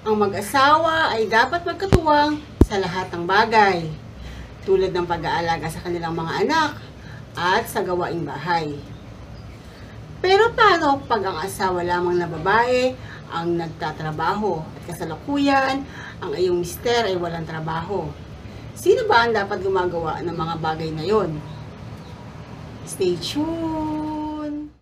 Ang mag-asawa ay dapat magkatuwang sa lahat ng bagay, tulad ng pag-aalaga sa kanilang mga anak at sa gawaing bahay. Pero paano pag ang asawa lamang na babae ang nagtatrabaho at kasalukuyan ang iyong mister ay walang trabaho? Sino ba ang dapat gumagawa ng mga bagay na yon? Stay tuned!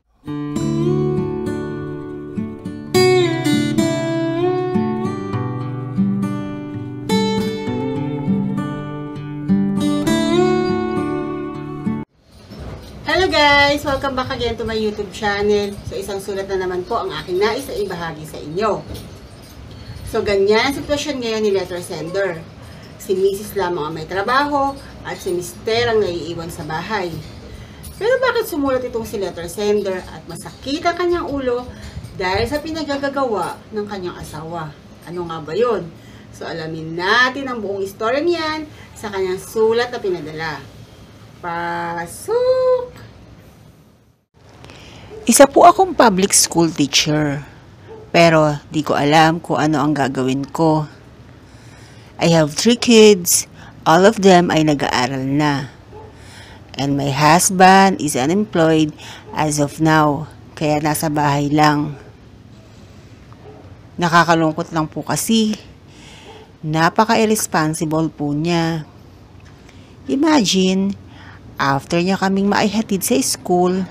Hello guys! Welcome back again to my YouTube channel. So isang sulat na naman po ang aking nais na ibahagi sa inyo. So ganyan ang sitwasyon ngayon ni letter sender. Si Mrs. lamang ang may trabaho at si Mr. ang naiiwan sa bahay. Pero bakit sumulat itong si letter sender at masakit ang kanyang ulo dahil sa pinagagagawa ng kanyang asawa? Ano nga ba yun? So alamin natin ang buong istorya niyan sa kanyang sulat na pinadala. Pasok! Isa po akong public school teacher, pero di ko alam kung ano ang gagawin ko. I have 3 kids, all of them ay nag-aaral na. And my husband is unemployed as of now, kaya nasa bahay lang. Nakakalungkot lang po kasi, napaka-irresponsible po niya. Imagine, after niya kaming maihatid sa school,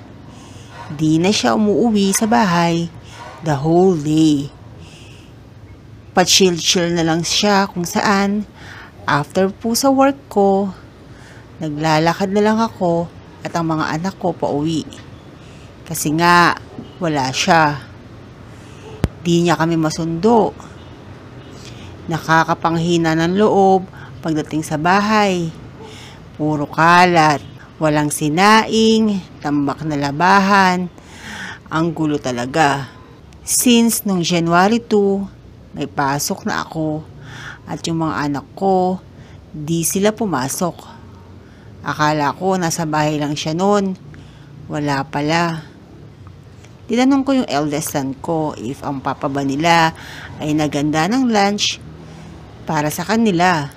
di na siya umuwi sa bahay the whole day. Pa-chill-chill na lang siya kung saan. After po sa work ko, naglalakad na lang ako at ang mga anak ko pauwi. Kasi nga, wala siya. Di niya kami masundo. Nakakapanghina ng loob pagdating sa bahay. Puro kalat. Walang sinaing, tambak na labahan. Ang gulo talaga. Since nung January 2, may pasok na ako at yung mga anak ko, di sila pumasok. Akala ko nasa bahay lang siya noon. Wala pala. Tinanong ko yung eldest son ko if ang papa ba nila ay naganda ng lunch para sa kanila.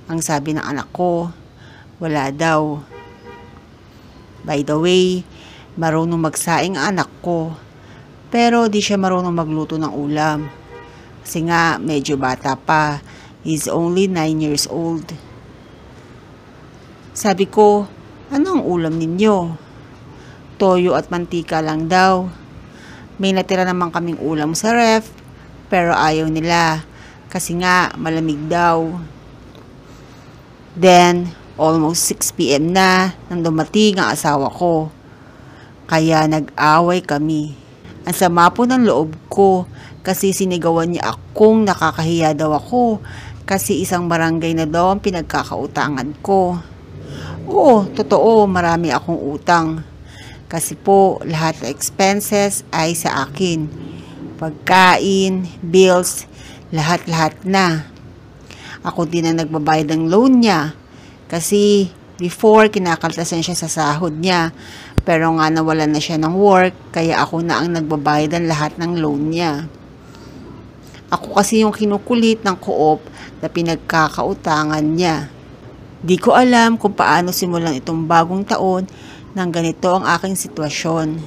Ang sabi ng anak ko, wala daw. By the way, marunong magsaing ang anak ko. Pero di siya marunong magluto ng ulam. Kasi nga, medyo bata pa. He's only 9 years old. Sabi ko, ano ang ulam ninyo? Toyo at mantika lang daw. May natira naman kaming ulam sa ref, pero ayaw nila. Kasi nga, malamig daw. Then, almost 6 p.m. na nang dumating ang asawa ko. Kaya nag-away kami. Ang sama po ng loob ko kasi sinigawan niya akong nakakahiya daw ako kasi isang barangay na daw ang pinagkakautangan ko. Oo, totoo, marami akong utang. Kasi po, lahat ng expenses ay sa akin. Pagkain, bills, lahat-lahat na. Ako din ang nagbabayad ng loan niya. Kasi before, kinakaltasan siya sa sahod niya. Pero nga nawalan na siya ng work, kaya ako na ang nagbabayad ng lahat ng loan niya. Ako kasi yung kinukulit ng co-op na pinagkakautangan niya. Di ko alam kung paano simulan itong bagong taon nang ganito ang aking sitwasyon.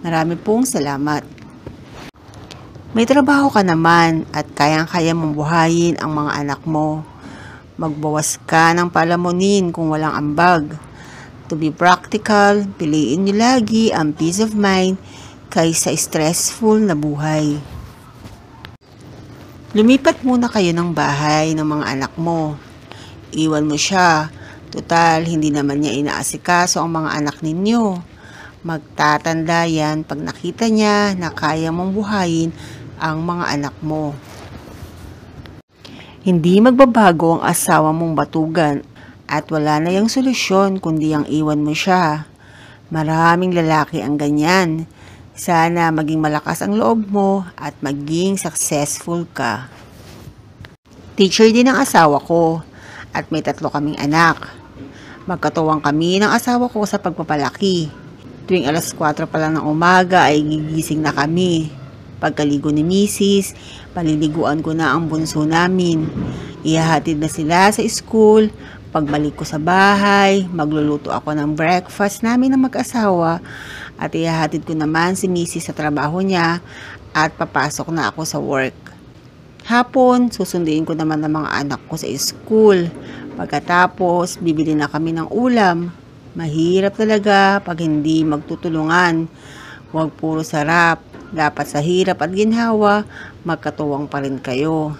Marami pong salamat. May trabaho ka naman at kayang-kaya mong buhayin ang mga anak mo. Magbawas ka ng palamunin kung walang ambag. To be practical, piliin niyo lagi ang peace of mind kaysa stressful na buhay. Lumipat muna kayo ng bahay ng mga anak mo. Iwan mo siya. Total, hindi naman niya inaasikaso ang mga anak ninyo. Magtatanda yan pag nakita niya na kaya mong buhayin ang mga anak mo. Hindi magbabago ang asawa mong batugan at wala na yung solusyon kundi ang iwan mo siya. Maraming lalaki ang ganyan. Sana maging malakas ang loob mo at maging successful ka. Teacher din ang asawa ko at may 3 kaming anak. Magkatuwang kami ng asawa ko sa pagpapalaki. Tuwing alas 4 pa lang ng umaga ay gigising na kami. Pagkaligo ni Mrs., paliliguan ko na ang bunso namin. Ihahatid na sila sa school. Pagbalik ko sa bahay, magluluto ako ng breakfast namin ng mag-asawa at ihahatid ko naman si Mrs. sa trabaho niya at papasok na ako sa work. Hapon, susunduin ko naman ang mga anak ko sa school. Pagkatapos, bibili na kami ng ulam. Mahirap talaga pag hindi magtutulungan. Huwag puro sarap. Dapat sa hirap at ginhawa, magkatuwang pa rin kayo.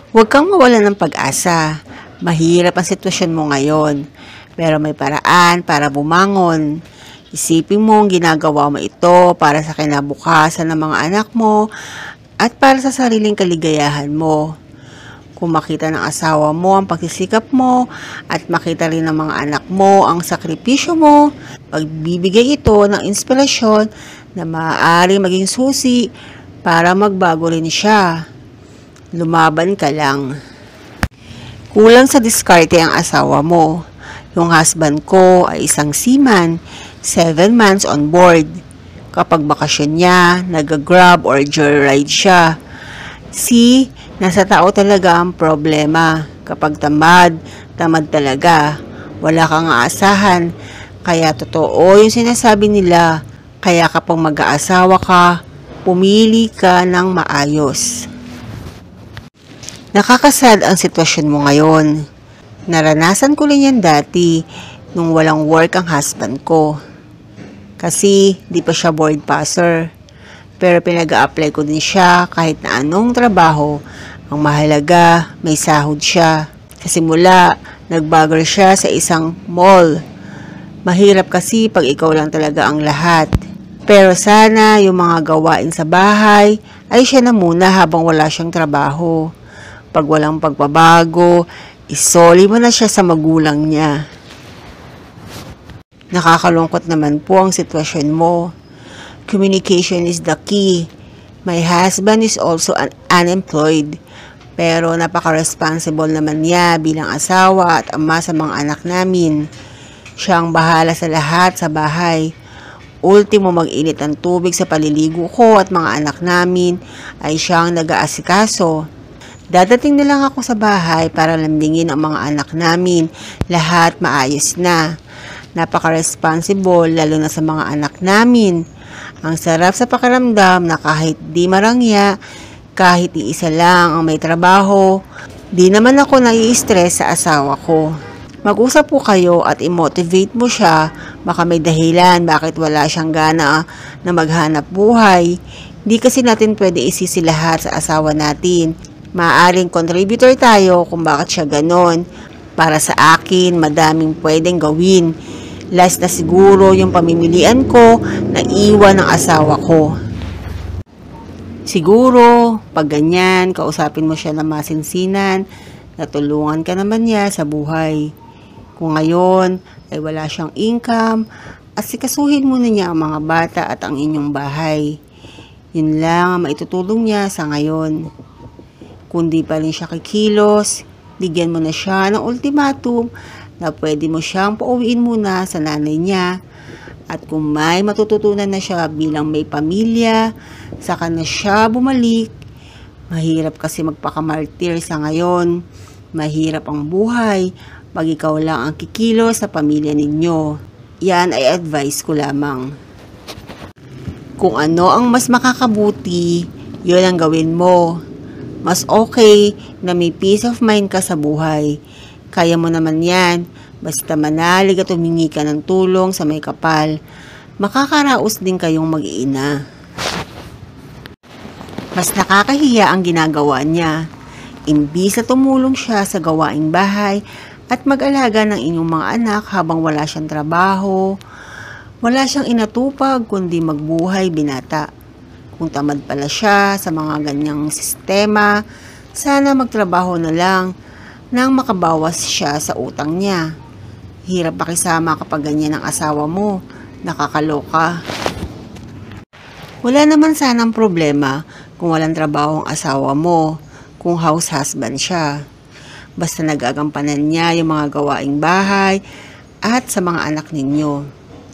Huwag kang mawalan ng pag-asa. Mahirap ang sitwasyon mo ngayon, pero may paraan para bumangon. Isipin mo ang ginagawa mo ito para sa kinabukasan ng mga anak mo at para sa sariling kaligayahan mo. Kung makita ng asawa mo ang pagsisikap mo at makita rin ng mga anak mo ang sakripisyo mo, magbibigay ito ng inspirasyon na maaari maging susi para magbago rin siya. Lumaban ka lang. Kulang sa diskarte ang asawa mo. Yung husband ko ay isang seaman, 7 months on board. Kapag bakasyon niya, nag-grab or joyride siya. Nasa tao talaga ang problema. Kapag tamad talaga. Wala kang aasahan. Kaya totoo yung sinasabi nila. Kaya kapag mag-aasawa ka, pumili ka ng maayos. Nakakasad ang sitwasyon mo ngayon. Naranasan ko rin yan dati nung walang work ang husband ko. Kasi di pa siya board passer. Pero pinag-a-apply ko din siya kahit na anong trabaho. Ang mahalaga, may sahod siya. Sa simula, nag-bagger siya sa isang mall. Mahirap kasi pag ikaw lang talaga ang lahat. Pero sana yung mga gawain sa bahay ay siya na muna habang wala siyang trabaho. Pag walang pagbabago, isoli mo na siya sa magulang niya. Nakakalungkot naman po ang sitwasyon mo. Communication is the key. My husband is also unemployed. Pero napaka-responsible naman niya bilang asawa at ama sa mga anak namin. Siya ang bahala sa lahat sa bahay. Ultimo mag-init ng tubig sa paliligo ko at mga anak namin ay siyang nag-aasikaso. Dadating na lang ako sa bahay para lambingin ang mga anak namin. Lahat maayos na. Napaka-responsible lalo na sa mga anak namin. Ang sarap sa pakiramdam na kahit di marangya, kahit iisa lang ang may trabaho, di naman ako nai-stress sa asawa ko. Mag-usap po kayo at i-motivate mo siya, baka may dahilan bakit wala siyang gana na maghanap buhay. Di kasi natin pwede isisi lahat sa asawa natin. Maaaring contributor tayo kung bakit siya ganon. Para sa akin, madaming pwedeng gawin. Last na siguro yung pamimilian ko na iwan ng asawa ko. Siguro, pag ganyan, kausapin mo siya na masinsinan, natulungan ka naman niya sa buhay. Kung ngayon ay wala siyang income, asikasuhin muna niya ang mga bata at ang inyong bahay. Yun lang ang maitutulong niya sa ngayon. Kung di pa rin siya kikilos, bigyan mo na siya ng ultimatum na pwede mo siyang pauwiin muna sa nanay niya. At kung may matututunan na siya bilang may pamilya, saka na siya bumalik. Mahirap kasi magpakamartir sa ngayon. Mahirap ang buhay pag ikaw lang ang kikilos sa pamilya ninyo. Yan ay advice ko lamang. Kung ano ang mas makakabuti, yun ang gawin mo. Mas okay na may peace of mind ka sa buhay. Kaya mo naman yan, basta manalig at humingi ka ng tulong sa may kapal. Makakaraos din kayong mag-iina. Mas nakakahiya ang ginagawa niya. Imbis na tumulong siya sa gawaing bahay at mag-alaga ng inyong mga anak habang wala siyang trabaho, wala siyang inatupag kundi magbuhay binata. Kung tamad pala siya sa mga ganyang sistema, sana magtrabaho na lang nang makabawas siya sa utang niya. Hirap makisama kapag ganyan ang asawa mo. Nakakaloka. Wala naman sanang problema kung walang trabaho ang asawa mo, kung house husband siya. Basta nagagampanan niya yung mga gawaing bahay at sa mga anak ninyo.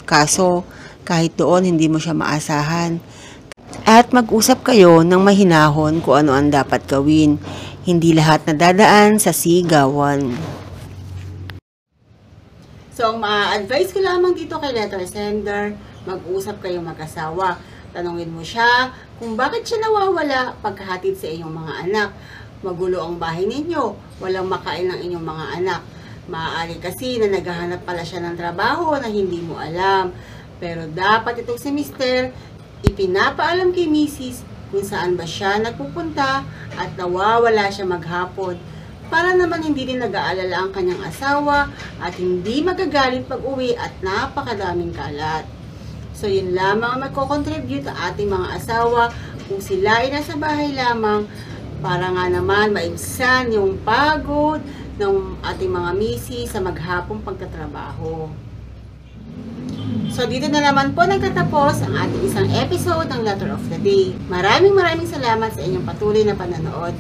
Kaso, kahit doon hindi mo siya maasahan, At mag-usap kayo ng mahinahon kung ano ang dapat gawin. Hindi lahat nadadaan sa sigawan. So, ang ma-advise ko lamang dito kay letter sender, mag-usap kayo mag-asawa. Tanungin mo siya kung bakit siya nawawala pagkahatid sa inyong mga anak. Magulo ang bahay ninyo, walang makain ng inyong mga anak. Maaari kasi na naghahanap pala siya ng trabaho na hindi mo alam. Pero dapat itong si Mister, ipinapaalam kay Mrs. kung saan ba siya nagpupunta at nawawala siya maghapon. Para naman hindi din nag-aalala ang kanyang asawa at hindi magagalit pag-uwi at napakadaming kalat. So, yun lamang ang magko-contribute ang ating mga asawa kung sila ay nasa bahay lamang para nga naman maibsan yung pagod ng ating mga misi sa maghapong pagtatrabaho. So, dito na naman po nagtatapos ang ating isang episode ng Letter of the Day. Maraming salamat sa inyong patuloy na panonood.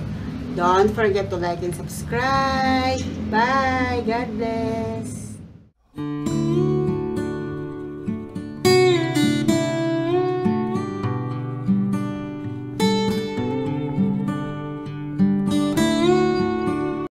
Don't forget to like and subscribe. Bye! God bless!